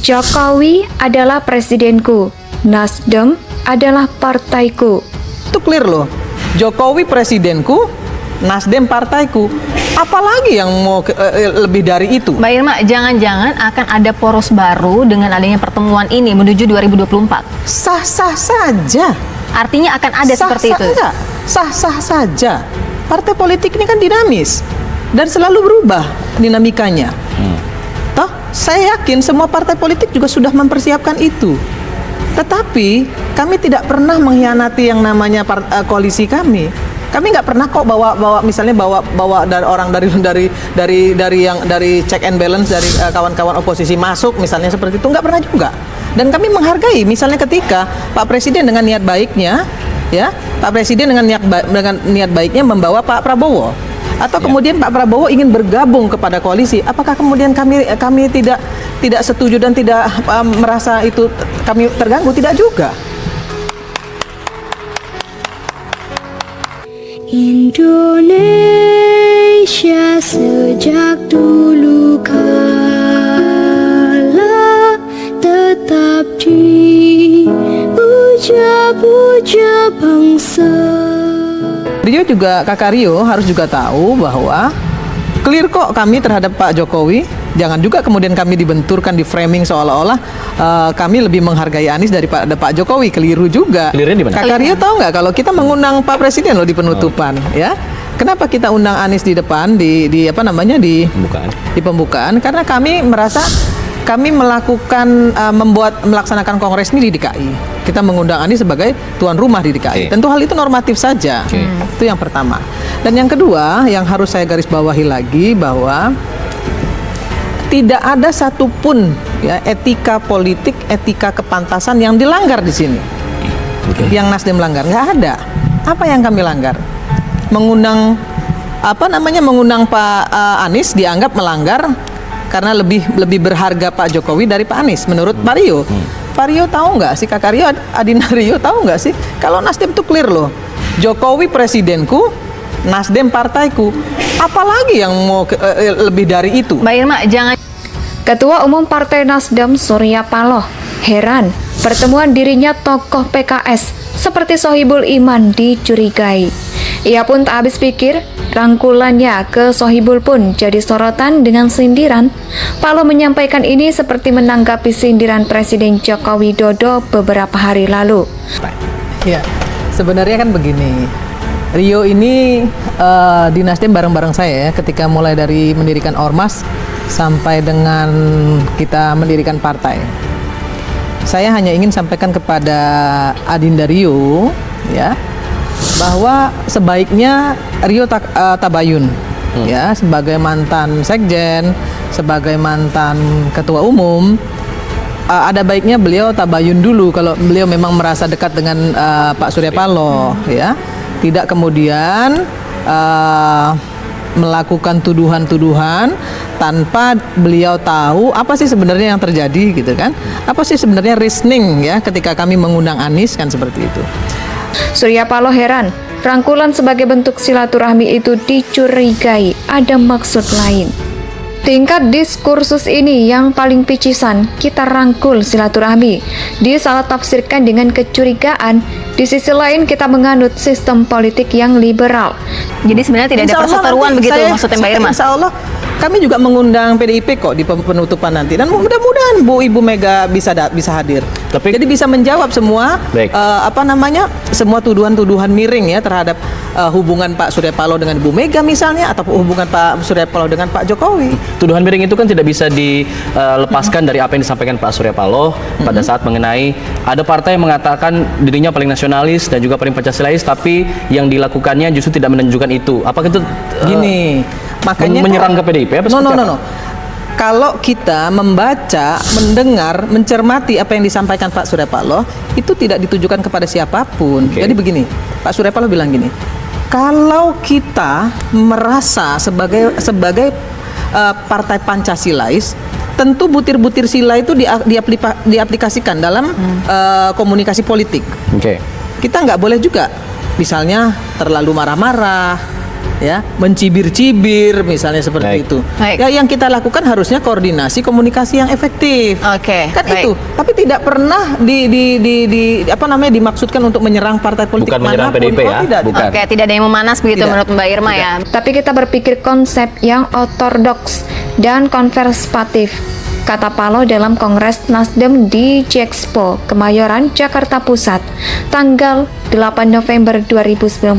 Jokowi adalah presidenku, Nasdem adalah partaiku. Itu clear loh. Jokowi presidenku, Nasdem partaiku. Apalagi yang mau lebih dari itu? Mbak Irma, jangan-jangan akan ada poros baru dengan adanya pertemuan ini menuju 2024? Sah-sah saja. Artinya akan ada seperti itu? Sah-sah saja. Partai politik ini kan dinamis dan selalu berubah dinamikanya. Toh, saya yakin semua partai politik juga sudah mempersiapkan itu. Tetapi kami tidak pernah mengkhianati yang namanya koalisi kami. Kami nggak pernah kok bawa misalnya bawa dari orang dari check and balance dari kawan-kawan oposisi masuk misalnya seperti itu, nggak pernah juga. Dan kami menghargai misalnya ketika Pak Presiden dengan niat baiknya, ya Pak Presiden dengan niat baiknya membawa Pak Prabowo, atau kemudian Pak Prabowo ingin bergabung kepada koalisi, apakah kemudian kami tidak setuju dan tidak merasa itu kami terganggu? Tidak juga. Indonesia sejak dulu kala tetap dipuja-puja bangsa. Rio juga, Kakak Rio harus juga tahu bahwa clear kok kami terhadap Pak Jokowi. Jangan juga kemudian kami dibenturkan, di framing seolah-olah kami lebih menghargai Anies daripada Pak Jokowi. Keliru juga. Clearnya di mana? Kakak Rio tahu nggak kalau kita mengundang Pak Presiden loh di penutupan, ya? Kenapa kita undang Anies di depan di pembukaan? Karena kami merasa kami melaksanakan kongres ini di DKI. Kita mengundang Anies sebagai tuan rumah di DKI. Tentu hal itu normatif saja. Itu yang pertama. Dan yang kedua, yang harus saya garis bawahi lagi bahwa tidak ada satupun ya etika politik, etika kepantasan yang dilanggar di sini. Yang Nasdem langgar, nggak ada. Apa yang kami langgar? Mengundang Pak Anies dianggap melanggar karena lebih berharga Pak Jokowi dari Pak Anies menurut Pak Rio. Pak Rio tahu nggak sih, Kakak Rio, Adina Rio tahu nggak sih kalau Nasdem itu clear loh. Jokowi presidenku, Nasdem partaiku. Apalagi yang mau lebih dari itu? Mbak Irma, jangan. Ketua Umum Partai Nasdem Surya Paloh heran pertemuan dirinya tokoh PKS seperti Sohibul Iman dicurigai. Ia pun tak habis pikir, rangkulannya ke Sohibul pun jadi sorotan dengan sindiran. Paloh menyampaikan ini seperti menanggapi sindiran Presiden Joko Widodo beberapa hari lalu. Ya, sebenarnya kan begini. Rio ini di Nasdem bareng-bareng saya ya, ketika mulai dari mendirikan Ormas sampai dengan kita mendirikan partai. Saya hanya ingin sampaikan kepada Adinda Rio ya, bahwa sebaiknya Rio tabayun ya, sebagai mantan sekjen, sebagai mantan ketua umum, ada baiknya beliau tabayun dulu kalau beliau memang merasa dekat dengan Pak Surya Paloh ya. Tidak kemudian melakukan tuduhan-tuduhan tanpa beliau tahu apa sih sebenarnya yang terjadi gitu kan. Apa sih sebenarnya reasoning ya ketika kami mengundang Anies kan seperti itu. Surya Paloh heran, rangkulan sebagai bentuk silaturahmi itu dicurigai ada maksud lain. Tingkat diskursus ini yang paling picisan, kita rangkul silaturahmi. Disalah tafsirkan dengan kecurigaan, di sisi lain kita menganut sistem politik yang liberal. Jadi sebenarnya tidak ada perseteruan begitu maksudnya Mbak Irma? Insya Allah kami juga mengundang PDIP kok di penutupan nanti, dan mudah-mudahan Ibu Mega bisa hadir. Jadi bisa menjawab semua semua tuduhan-tuduhan miring ya terhadap hubungan Pak Surya Paloh dengan Ibu Mega misalnya, atau hubungan Pak Surya Paloh dengan Pak Jokowi. Tuduhan miring itu kan tidak bisa dilepaskan dari apa yang disampaikan Pak Surya Paloh pada saat mengenai ada partai yang mengatakan dirinya paling nasionalis dan juga paling Pancasilais, tapi yang dilakukannya justru tidak menunjukkan itu. Apakah itu gini? Makanya menyerang ke PDIP apa seperti apa? Kalau kita membaca, mendengar, mencermati apa yang disampaikan Pak Surya Paloh, itu tidak ditujukan kepada siapapun. Jadi begini, Pak Surya Paloh bilang gini, kalau kita merasa sebagai partai Pancasilais, tentu butir-butir sila itu diaplikasikan dalam komunikasi politik. Kita nggak boleh juga, misalnya terlalu marah-marah, ya mencibir-cibir misalnya seperti Baik. itu. Baik. Ya yang kita lakukan harusnya koordinasi komunikasi yang efektif. Oke, Kan baik. itu. Tapi tidak pernah dimaksudkan untuk menyerang partai politik Bukan menyerang manapun. PDIP ya? Tidak. Bukan. Oke, tidak ada yang memanas begitu Tidak. menurut Mbak Irma ya. Tapi kita berpikir konsep yang ortodoks dan konservatif, kata Paloh dalam Kongres Nasdem di Jexpo, Kemayoran, Jakarta Pusat, tanggal 8 November 2019.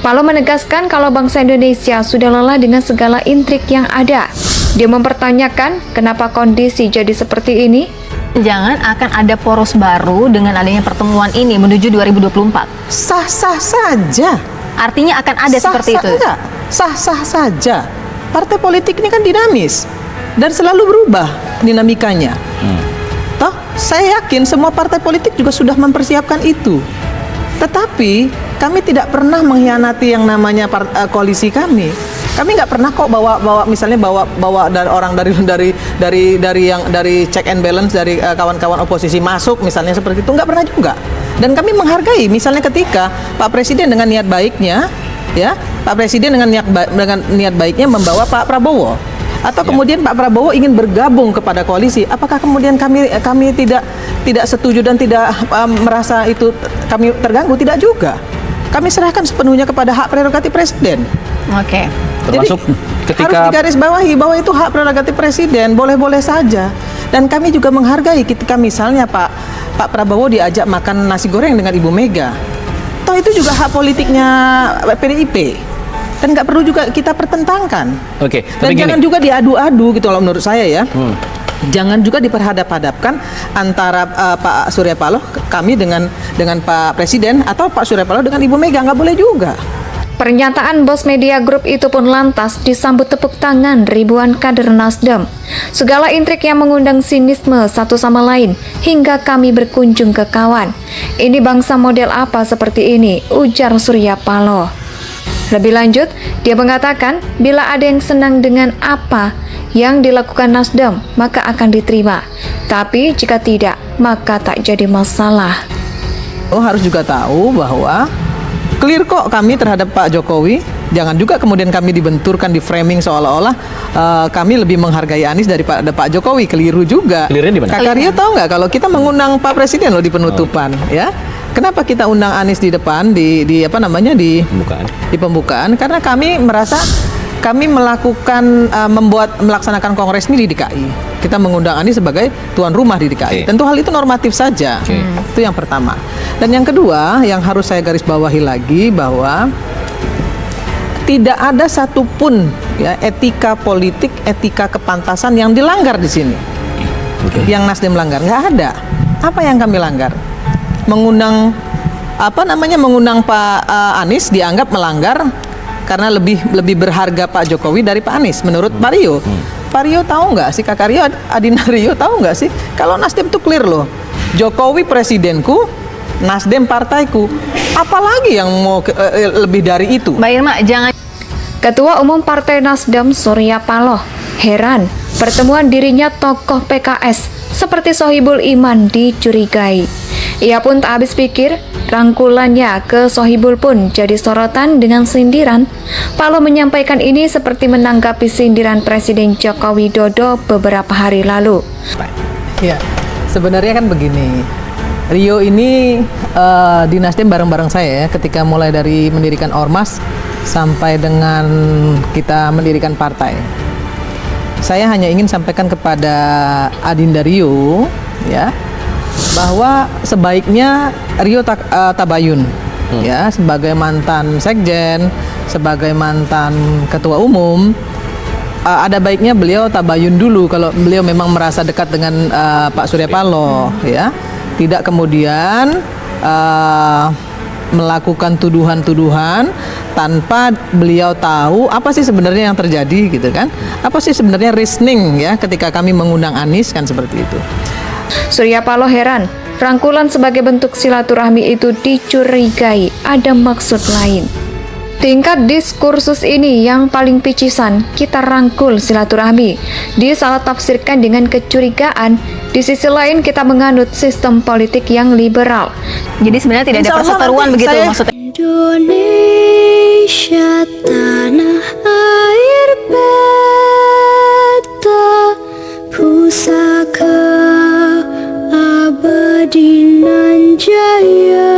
Paloh menegaskan kalau bangsa Indonesia sudah lelah dengan segala intrik yang ada. Dia mempertanyakan kenapa kondisi jadi seperti ini. Jangan akan ada poros baru dengan adanya pertemuan ini menuju 2024. Sah-sah saja. Artinya akan ada seperti itu. Enggak. Sah-sah saja. Partai politik ini kan dinamis dan selalu berubah dinamikanya. Toh, saya yakin semua partai politik juga sudah mempersiapkan itu. Tetapi kami tidak pernah mengkhianati yang namanya koalisi kami. Kami nggak pernah kok bawa misalnya bawa dari orang dari check and balance dari kawan-kawan oposisi masuk misalnya seperti itu, nggak pernah juga. Dan kami menghargai misalnya ketika Pak Presiden dengan niat baiknya, ya Pak Presiden dengan niat baiknya membawa Pak Prabowo. Atau kemudian Pak Prabowo ingin bergabung kepada koalisi, apakah kemudian kami tidak setuju dan tidak merasa itu kami terganggu? Tidak juga. Kami serahkan sepenuhnya kepada hak prerogatif Presiden. Oke. Termasuk Jadi, ketika harus digarisbawahi bahwa itu hak prerogatif Presiden, boleh-boleh saja. Dan kami juga menghargai ketika misalnya Pak Prabowo diajak makan nasi goreng dengan Ibu Mega. Toh itu juga hak politiknya PDIP. Dan nggak perlu juga kita pertentangkan. Oke, Dan tapi gini. jangan juga diadu-adu gitu loh menurut saya ya. Jangan juga diperhadap-hadapkan antara Pak Surya Paloh kami dengan Pak Presiden atau Pak Surya Paloh dengan Ibu Mega, nggak boleh juga. Pernyataan bos media grup itu pun lantas disambut tepuk tangan ribuan kader Nasdem. Segala intrik yang mengundang sinisme satu sama lain hingga kami berkunjung ke kawan. Ini bangsa model apa seperti ini, ujar Surya Paloh. Lebih lanjut, dia mengatakan bila ada yang senang dengan apa yang dilakukan Nasdem, maka akan diterima. Tapi jika tidak, maka tak jadi masalah. Harus juga tahu bahwa clear kok kami terhadap Pak Jokowi. Jangan juga kemudian kami dibenturkan, di framing seolah-olah kami lebih menghargai Anies daripada Pak Jokowi. Keliru juga. Clearnya di mana? Kakak Rio tahu nggak kalau kita mengundang Pak Presiden loh di penutupan, ya? Kenapa kita undang Anies di depan di Pembukaan. di pembukaan? Karena kami merasa kami melaksanakan kongres ini di DKI. Kita mengundang Anies sebagai tuan rumah di DKI. Oke. Tentu hal itu normatif saja. Itu yang pertama. Dan yang kedua, yang harus saya garis bawahi lagi bahwa tidak ada satupun ya etika politik, etika kepantasan yang dilanggar di sini. Yang Nasdem langgar nggak ada. Apa yang kami langgar? Mengundang Pak Anies dianggap melanggar karena lebih berharga Pak Jokowi dari Pak Anies menurut Pak Rio. Pak Rio tahu nggak sih, Kakak Rio, Adina Rio tahu nggak sih kalau Nasdem itu clear loh, Jokowi presidenku, Nasdem partaiku, apalagi yang mau lebih dari itu? Mbak Irma, jangan. Ketua Umum Partai Nasdem Surya Paloh heran pertemuan dirinya tokoh PKS seperti Sohibul Iman dicurigai. Ia pun tak habis pikir, rangkulannya ke Sohibul pun jadi sorotan dengan sindiran. Paloh menyampaikan ini seperti menanggapi sindiran Presiden Joko Widodo beberapa hari lalu. Ya, sebenarnya kan begini. Rio ini di Nasdem bareng-bareng saya ya, ketika mulai dari mendirikan Ormas sampai dengan kita mendirikan partai. Saya hanya ingin sampaikan kepada Adinda Rio ya, bahwa sebaiknya Rio tabayun ya, sebagai mantan sekjen, sebagai mantan ketua umum, ada baiknya beliau tabayun dulu kalau beliau memang merasa dekat dengan Pak Surya Paloh ya, tidak kemudian melakukan tuduhan-tuduhan tanpa beliau tahu apa sih sebenarnya yang terjadi gitu kan, apa sih sebenarnya reasoning ya ketika kami mengundang Anies kan seperti itu. Surya Paloh heran, rangkulan sebagai bentuk silaturahmi itu dicurigai ada maksud lain. Tingkat diskursus ini yang paling picisan, kita rangkul silaturahmi. Disalah tafsirkan dengan kecurigaan, di sisi lain kita menganut sistem politik yang liberal. Jadi sebenarnya tidak ada Insya Allah perseteruan nanti begitu saya- maksudnya. Indonesia Indonesia tanah air beta, pusaka abadi nan jaya.